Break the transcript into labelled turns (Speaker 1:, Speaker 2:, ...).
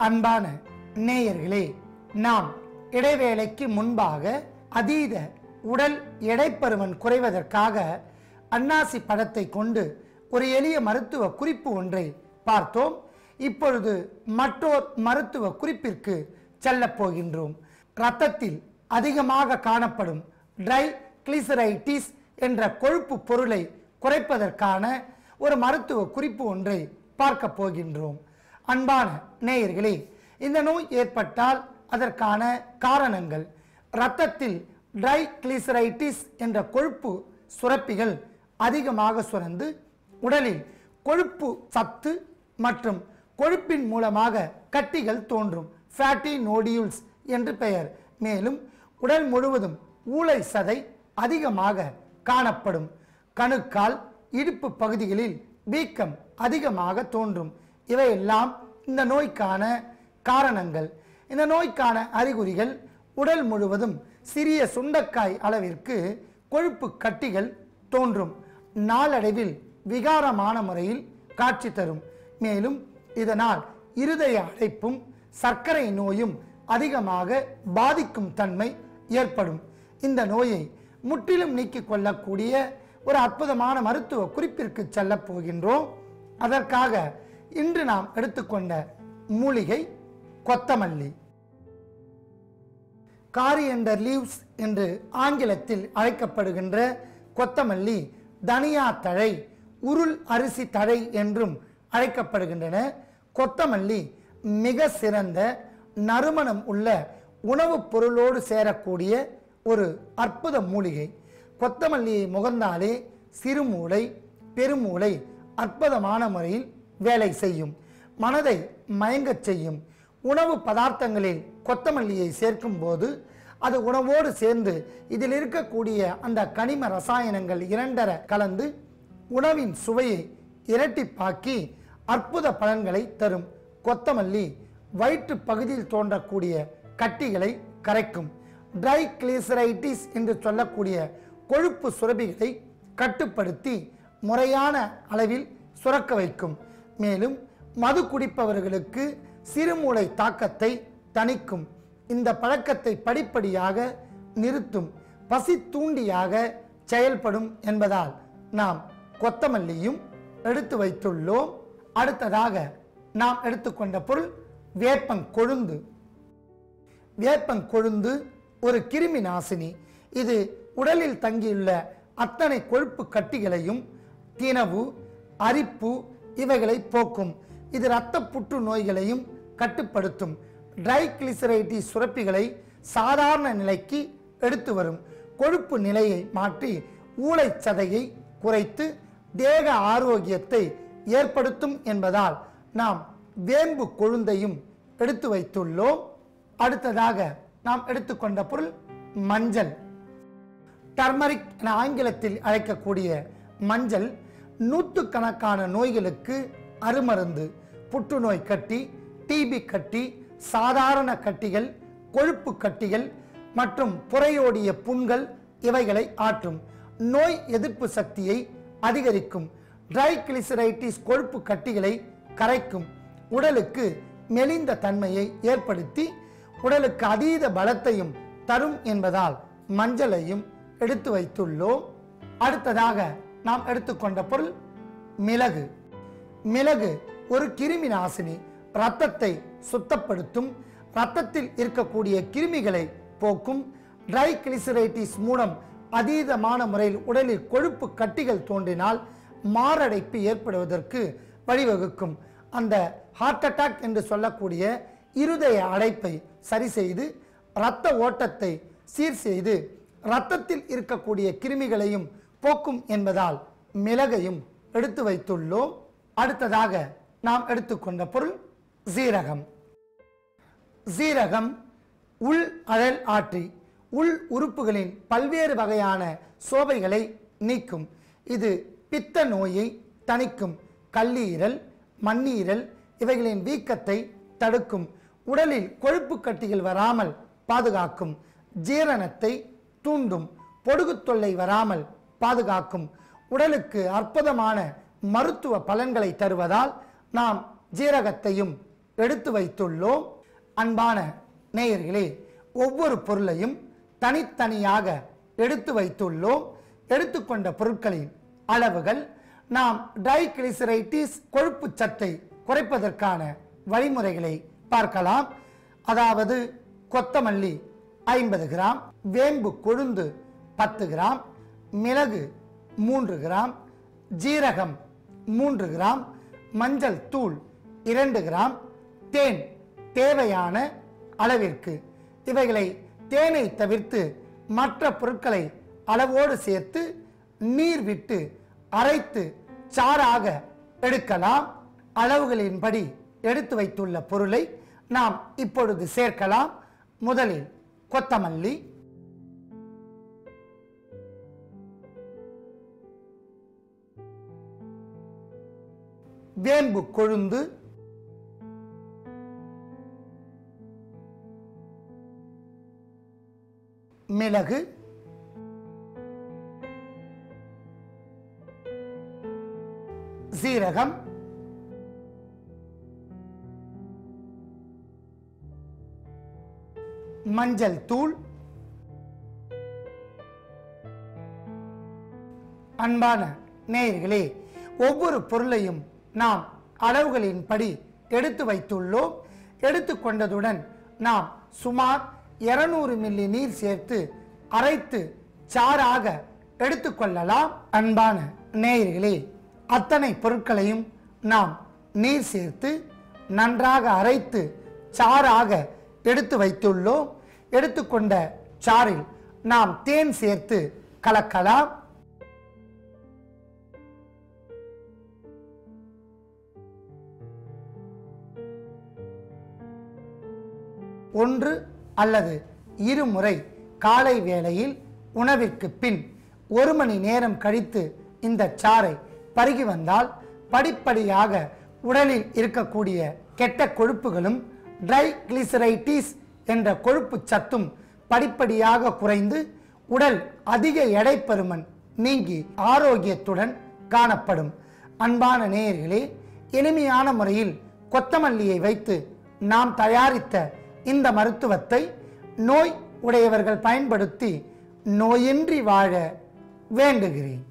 Speaker 1: அன்பான நேயர்களே, நாம் இடைவேளைக்கு முன்பாக அதீத உடல் எடைப்பருமன் குறைவதற்காக அன்னாசி பழத்தை கொண்டு ஒரு எளிய மருத்துவ குறிப்பு ஒன்றை பார்த்தோம். இப்பொழுது மற்றொரு மருத்துவ குறிப்பிற்கு செல்லப் போகின்றோம். இரத்தத்தில் அதிகமாக காணப்படும் ட்ரைகிளிசரைடிஸ் என்ற கொழுப்பு பொருளை குறைப்பதற்கான ஒரு மருத்துவ குறிப்பு ஒன்றை பார்க்க போகின்றோம். அன்பான நேயர்களே, இந்த நோய் ஏற்பட்டால் அதற்கான காரணங்கள்: இரத்தத்தில் ட்ரைகிளிசரைடிஸ் என்ற கொழுப்பு சுரப்பிகள் அதிகமாக சுரந்து உடலில் கொழுப்பு சத்து மற்றும் கொழுப்பின் மூலமாக கட்டிகள் தோன்றும், ஃபேட்டி நோடியூல்ஸ் என்று பெயர். மேலும் உடல் முழுவதும் ஊளை சதை அதிகமாக காணப்படும். கணுக்கால் இடுப்பு பகுதிகளில் வீக்கம் அதிகமாக தோன்றும். இவையெல்லாம் இந்த நோய்க்கான காரணங்கள். இந்த நோய்க்கான அறிகுறிகள்: உடல் முழுவதும் சிறிய சுண்டைக்காய் அளவிற்கு கொழுப்பு கட்டிகள் தோன்றும். நாளடைவில் விகாரமான முறையில் காட்சி தரும். மேலும் இதனால் இருதய அடைப்பும் சர்க்கரை நோயும் அதிகமாக பாதிக்கும் தன்மை ஏற்படும். இந்த நோயை முற்றிலும் நீக்கிக் கொள்ளக்கூடிய ஒரு அற்புதமான மருத்துவ குறிப்பிற்கு செல்ல போகின்றோம். அதற்காக இன்று நாம் எடுத்துக்கொண்ட மூலிகை கொத்தமல்லி. காரியண்டர் லீவ்ஸ் என்று ஆங்கிலத்தில் அழைக்கப்படுகின்ற கொத்தமல்லி தனியா தழை, உருள் அரிசி தழை என்றும் அழைக்கப்படுகின்றன. கொத்தமல்லி மிக சிறந்த நறுமணம் உள்ள உணவுப் பொருளோடு சேரக்கூடிய ஒரு அற்புத மூலிகை. கொத்தமல்லியை முகர்ந்தாலே சிறுமூளை பெருமூளை அற்புதமான முறையில் வேலை செய்யும், மனதை மயங்கச் செய்யும். உணவு பதார்த்தங்களில் கொத்தமல்லியை சேர்க்கும் போது அது உணவோடு சேர்ந்து இதில் இருக்கக்கூடிய அந்த கனிம ரசாயனங்கள் இரண்டர கலந்து உணவின் சுவையை இரட்டிப்பாக்கி அற்புத பலன்களை தரும். கொத்தமல்லி வயிற்று பகுதியில் தோன்றக்கூடிய கட்டிகளை கரைக்கும். ட்ரைகிளிசரைடிஸ் என்று சொல்லக்கூடிய கொழுப்பு சுரப்பிகளை கட்டுப்படுத்தி முறையான அளவில் சுரக்க வைக்கும். மேலும் மது குடிப்பவர்களுக்கு சிறுமூளை தாக்கத்தை தணிக்கும். இந்த பழக்கத்தை படிப்படியாக நிறுத்தும், பசி தூண்டியாக செயல்படும் என்பதால் நாம் கொத்தமல்லியும் எடுத்து வைத்துள்ளோம். அடுத்ததாக நாம் எடுத்துக்கொண்ட பொருள் வேப்பங்கொழுந்து. வேப்பங்கொழுந்து ஒரு கிருமி நாசினி. இது உடலில் தங்கியுள்ள அத்தனை கொழுப்பு கட்டிகளையும் திணவு, அரிப்பு இவைகளை போக்கும். இது இரத்த புற்று நோய்களையும் கட்டுப்படுத்தும். ட்ரைகிளிசரைடிஸ் சுரப்பிகளை சாதாரண நிலைக்கு எடுத்து வரும். கொழுப்பு நிலையை மாற்றி ஊளை சதையை குறைத்து தேக ஆரோக்கியத்தை ஏற்படுத்தும் என்பதால் நாம் வேம்பு கொழுந்தையும் எடுத்து வைத்துள்ளோம். அடுத்ததாக நாம் எடுத்துக்கொண்ட பொருள் மஞ்சள். டர்மரிக் என ஆங்கிலத்தில் அழைக்கக்கூடிய மஞ்சள் நூற்றுக்கணக்கான நோய்களுக்கு அருமருந்து. புற்றுநோய் கட்டி, டிபி கட்டி, சாதாரண கட்டிகள், கொழுப்பு கட்டிகள் மற்றும் புரையோடிய புண்கள் இவைகளை ஆற்றும். நோய் எதிர்ப்பு சக்தியை அதிகரிக்கும். ட்ரைகிளிசரைடிஸ் கொழுப்பு கட்டிகளை கரைக்கும். உடலுக்கு மெலிந்த தன்மையை ஏற்படுத்தி உடலுக்கு அதீத பலத்தையும் தரும் என்பதால் மஞ்சளையும் எடுத்து வைத்துள்ளோம். அடுத்ததாக நாம் எடுத்துக்கொண்ட பொருள் மிளகு. மிளகு ஒரு கிருமி நாசினி. இரத்தத்தை சுத்தப்படுத்தும், இரத்தத்தில் இருக்கக்கூடிய கிருமிகளை போக்கும். ட்ரைகிளிசரைடிஸ் மூலம் அதீதமான முறையில் உடலில் கொழுப்பு கட்டிகள் தோன்றினால் மாரடைப்பு ஏற்படுவதற்கு வழிவகுக்கும். அந்த ஹார்ட் அட்டாக் என்று சொல்லக்கூடிய இருதய அடைப்பை சரி செய்து இரத்த ஓட்டத்தை சீர் செய்து இரத்தத்தில் இருக்கக்கூடிய கிருமிகளையும் போக்கும் என்பதால் மிளகையும் எடுத்து வைத்துள்ளோம். அடுத்ததாக நாம் எடுத்துக்கொண்ட பொருள் சீரகம். சீரகம் உள் அழல் ஆற்றி உள் உறுப்புகளின் பல்வேறு வகையான சோவைகளை நீக்கும். இது பித்த நோயை தணிக்கும். கல்லீரல், மண்ணீரல் இவைகளின் வீக்கத்தை தடுக்கும். உடலில் கொழுப்பு கட்டிகள் வராமல் பாதுகாக்கும். ஜீரணத்தை தூண்டும். பொடுகு தொல்லை வராமல் பாதுகாக்கும். உடலுக்கு அற்புதமான மருத்துவ பலன்களை தருவதால் நாம் ஜீரகத்தையும் எடுத்து வைத்துள்ளோம். அன்பான நேயர்களே, ஒவ்வொரு பொருளையும் தனித்தனியாக எடுத்து வைத்துள்ளோம். எடுத்துக்கொண்ட பொருட்களின் அளவுகள் நாம் ட்ரைகிளிசரைடிஸ் கொழுப்பு சத்தை குறைப்பதற்கான வழிமுறைகளை பார்க்கலாம். அதாவது கொத்தமல்லி 50 கிராம், வேம்பு கொழுந்து 10 கிராம், மிளகு 3 கிராம், ஜீரகம் 3 கிராம், மஞ்சள் தூள் 2 கிராம், தேன் தேவையான அளவிற்கு. இவைகளை தேனை தவிர்த்து மற்ற பொருட்களை அளவோடு சேர்த்து நீர் விட்டு அரைத்து சாறாக எடுக்கலாம். அளவுகளின்படி எடுத்து வைத்துள்ள பொருளை நாம் இப்பொழுது சேர்க்கலாம். முதலில் கொத்தமல்லி, வேம்பு கொழுந்து, மிளகு, சீரகம், மஞ்சள் தூள். அன்பான நேயர்களே, ஒவ்வொரு பொருளையும் நாம் அளவுகளின்படி எடுத்து வைத்துள்ளோம். எடுத்துக்கொண்டதுடன் நாம் சுமார் 200 மில்லி நீர் சேர்த்து அரைத்து சாறாக எடுத்துக்கொள்ளலாம். அன்பான நேயர்களே, அத்தனை பொருட்களையும் நாம் நீர் சேர்த்து நன்றாக அரைத்து சாறாக எடுத்து வைத்துள்ளோம். எடுத்துக்கொண்ட சாறில் நாம் தேன் சேர்த்து கலக்கலாம். ஒன்று அல்லது இருமுறை காலை வேளையில் உணவிற்கு பின் 1 மணி நேரம் கழித்து இந்த சாறை பருகி வந்தால் படிப்படியாக உடலில் இருக்கக்கூடிய கெட்ட கொழுப்புகளும் ட்ரைகிளிசரைடிஸ் என்ற கொழுப்பு சத்தும் படிப்படியாக குறைந்து உடல் அதிக எடை பருமன் நீங்கி ஆரோக்கியத்துடன் காணப்படும். அன்பான நேயர்களே, எளிமையான முறையில் கொத்தமல்லியை வைத்து நாம் தயாரித்த இந்த மருத்துவத்தை நோய் உடையவர்கள் பயன்படுத்தி நோயின்றி வாழ வேண்டுகிறேன்.